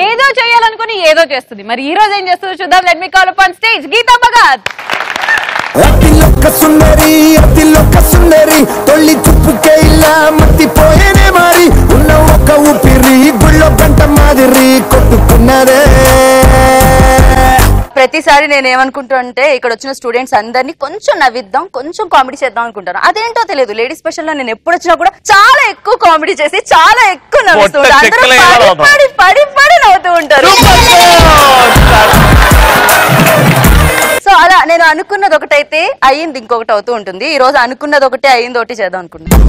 ఏదో చేయాలనుకుని ఏదో చేస్తుంది. మరి ఈ రోజు ఏం చేస్తుందో చూద్దాం. Let me call upon stage Geetha Bhagat. అతిలోక సుందరి తొల్లి చూపుకే ఇలా మత్తిపోయేనే మారి ఉన్న ఒక ఊపిరి గుళ్ళో గంట మాదిరి కొట్టుకున్నదే. ప్రతిసారి నేను ఏమనుకుంటా అంటే ఇక్కడ వచ్చిన స్టూడెంట్స్ అందరినీ కొంచెం నవ్విద్దాం, కొంచెం కామెడీ చేద్దాం అనుకుంటాను. అదేంటో తెలియదు, లేడీస్ స్పెషల్ లో నేను ఎప్పుడు వచ్చినా కూడా చాలా ఎక్కువ కామెడీ చేసి చాలా ఎక్కువ నవ్వుతూ ఉంటారు. అందరూ పడి పడి పడి నవ్వుతూ ఉంటారు. సో అలా నేను అనుకున్నది ఒకటైతే అయ్యింది ఇంకొకటి అవుతూ ఉంటుంది. ఈ రోజు అనుకున్నది ఒకటి అయ్యింది ఒకటి చేద్దాం అనుకుంటున్నాను.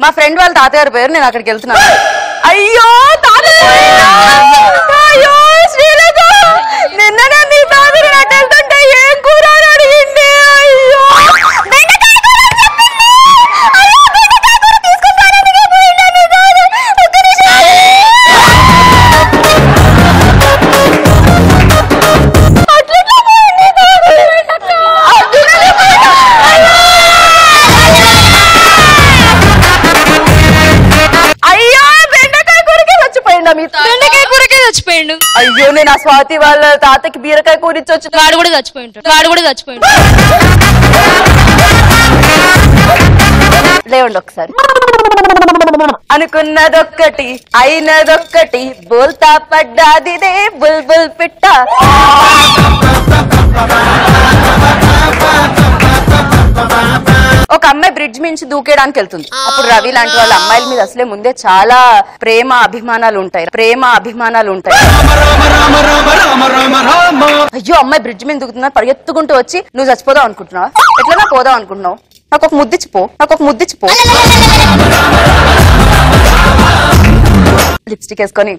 మా ఫ్రెండ్ వాళ్ళ తాతగారి పేరు, నేను అక్కడికి వెళ్తున్నాను. అయ్యో అయ్యో శ్రీలత, నిన్ననే మీ తాతగారు అటు వెళ్తుంటే ఏం కూర అడిగింది. అయ్యో అయ్యో నేను ఆ స్వాతి వాళ్ళ తాతకి బీరకాయ కూర ఇచ్చొచ్చు. వాడు కూడా చచ్చిపోయిండు. లేవండి ఒకసారి. అనుకున్నదొక్కటి అయినదొక్కటి బోల్తా పడ్డాదిదే బుల్బుల్ పిట్ట. ఒక అమ్మాయి బ్రిడ్జ్ మించి దూకేయడానికి వెళ్తుంది. అప్పుడు రవి లాంటి వాళ్ళ అమ్మాయిల మీద అసలే ముందే చాలా ప్రేమ అభిమానాలు ఉంటాయి. అయ్యో అమ్మాయి బ్రిడ్జ్ మీద దూకుతున్నా, పరిగెత్తుకుంటూ వచ్చి నువ్వు చచ్చిపోదాం అనుకుంటున్నావా, ఎట్లా పోదాం అనుకుంటున్నావు, నాకు ఒక ముద్దిచ్చిపో. లిప్స్టిక్ వేసుకొని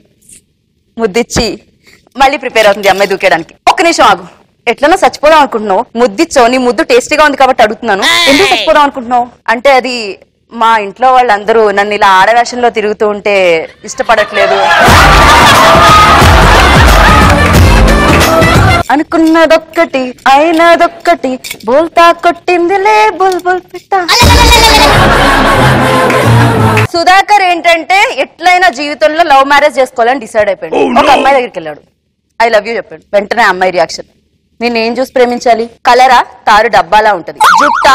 ముద్దిచ్చి మళ్ళీ ప్రిపేర్ అవుతుంది అమ్మాయి దూకేయడానికి. ఒక్క నిమిషం ఆగు, ఎట్లన్నా చచ్చిపోదాం అనుకుంటున్నావు, ముద్దిచ్చో, నీ ముద్దు టేస్టీగా ఉంది కాబట్టి అడుగుతున్నాను, ఎందుకు చచ్చిపోదాం అనుకుంటున్నావు అంటే అది మా ఇంట్లో వాళ్ళందరూ నన్ను ఇలా ఆడవేషంలో తిరుగుతూ ఉంటే ఇష్టపడట్లేదు. అనుకున్నదొక్కటి అయినదొక్కటి బోల్తా కొట్టిందిలే బుల్బుల్ పిట్ట. సుధాకర్ ఏంటంటే ఎట్లయినా జీవితంలో లవ్ మ్యారేజ్ చేసుకోవాలని డిసైడ్ అయిపోయాడు. ఒక అమ్మాయి దగ్గరికి వెళ్ళాడు, ఐ లవ్ యూ చెప్పాడు. వెంటనే అమ్మాయి రియాక్షన్, నేనేం చూసి ప్రేమించాలి, కలరా తారు డబ్బాలా ఉంటది, జుట్ట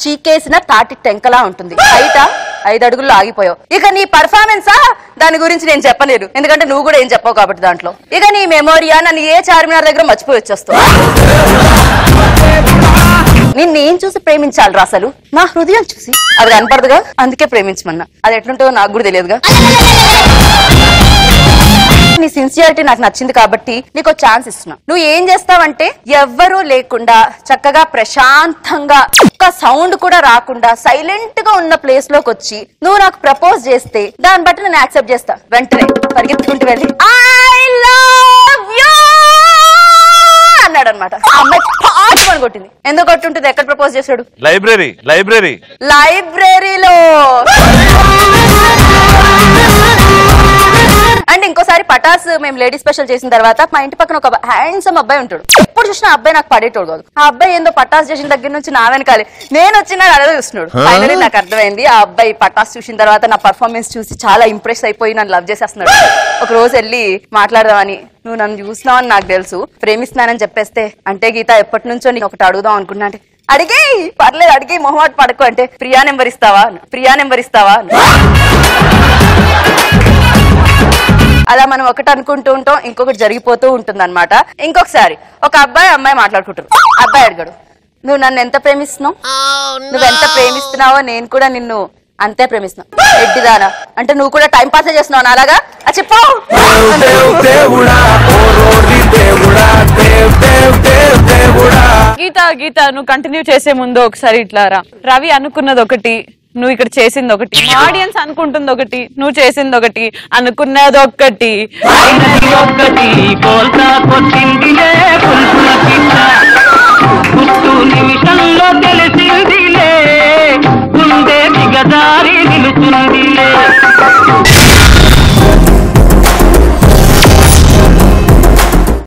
చీకేసిన తాటి టెంకలా ఉంటుంది, హైటా 5 అడుగుల్లో ఆగిపోయావు, ఇక నీ పర్ఫార్మెన్సా దాని గురించి నేను చెప్పలేను, ఎందుకంటే నువ్వు కూడా ఏం చెప్పావు కాబట్టి దాంట్లో, ఇక నీ మెమోరియా నన్ను ఏ చార్మినార్ దగ్గర మర్చిపోయి వచ్చేస్తావు. నిన్నేం చూసి ప్రేమించాలి రా అసలు, నా హృదయం చూసి, అది కనపడదుగా అందుకే ప్రేమించమన్నా, అది ఎట్లుంటుందో నాకు కూడా తెలియదుగా. నీ సిన్సియారిటీ నాకు నచ్చింది కాబట్టి నీకు ఛాన్స్ ఇస్తున్నా. నువ్వు ఏం చేస్తావంటే ఎవ్వరూ లేకుండా చక్కగా ప్రశాంతంగా ఒక్క సౌండ్ కూడా రాకుండా సైలెంట్ గా ఉన్న ప్లేస్ లోకి వచ్చి నువ్వు నాకు ప్రపోజ్ చేస్తే దాన్ని బట్టి నేను యాక్సెప్ట్ చేస్తా. వెంటనే పరిగెత్తుకుంటూ వెళ్ళి ఐ లవ్ యూ అన్నాడు అనమాట. అమ్మాయి పాటు కొట్టింది. ఎందుకు కొట్టుంటుంది, ఎక్కడ ప్రపోజ్ చేశాడు, లైబ్రరీలో. అండ్ ఇంకోసారి పటాస్ మేము లేడీ స్పెషల్ చేసిన తర్వాత మా ఇంటి పక్కన ఒక హ్యాండ్సమ్ అబ్బాయి ఉంటాడు. ఎప్పుడు చూసినా అబ్బాయి నాకు పడేటోడు కాదు. ఆ అబ్బాయి ఏందో పటాస్ చేసిన దగ్గర నుంచి నా వెనకాలే నేను వచ్చినా అలా చూస్తున్నాడు. ఫైనలీ నాకు అర్థమైంది ఆ అబ్బాయి పటాస్ చూసిన తర్వాత నా పర్ఫార్మెన్స్ చూసి చాలా ఇంప్రెస్ అయిపోయి నన్ను లవ్ చేసేస్తున్నాడు. ఒక రోజు వెళ్ళి మాట్లాడదామని, నువ్వు నన్ను చూసినావు అని నాకు తెలుసు, ప్రేమిస్తున్నానని చెప్పేస్తే, అంటే గీత ఎప్పటి నుంచో నీకు ఒకటి అడుగుదాం అనుకున్నా అంటే, అడిగే పర్లేదు అడిగే మొహమాట పడకు అంటే, ప్రియా నెంబర్ ఇస్తావా అలా మనం ఒకటి అనుకుంటూ ఉంటాం, ఇంకొకటి జరిగిపోతూ ఉంటుంది అనమాట. ఇంకొకసారి ఒక అబ్బాయి అమ్మాయి మాట్లాడుకుంటారు. అబ్బాయి అడిగాడు, నువ్వు నన్ను ఎంత ప్రేమిస్తున్నావు, నువ్వెంత ప్రేమిస్తున్నావో నేను కూడా నిన్ను అంతే ప్రేమిస్తున్నావు. ఎడ్డిదానా అంటే నువ్వు కూడా టైం పాస్ చేస్తున్నావు అలాగా చెప్పు. గీత నువ్వు కంటిన్యూ చేసే ముందు ఒకసారి ఇట్లా రా. రవి అనుకున్నది ఒకటి, నువ్వు ఇక్కడ చేసింది ఒకటి, ఆడియన్స్ అనుకుంటుంది ఒకటి, నువ్వు చేసింది ఒకటి, అనుకున్నది ఒక్కటి, అయినది ఒక్కటి, బోల్తా కొట్టిందిలే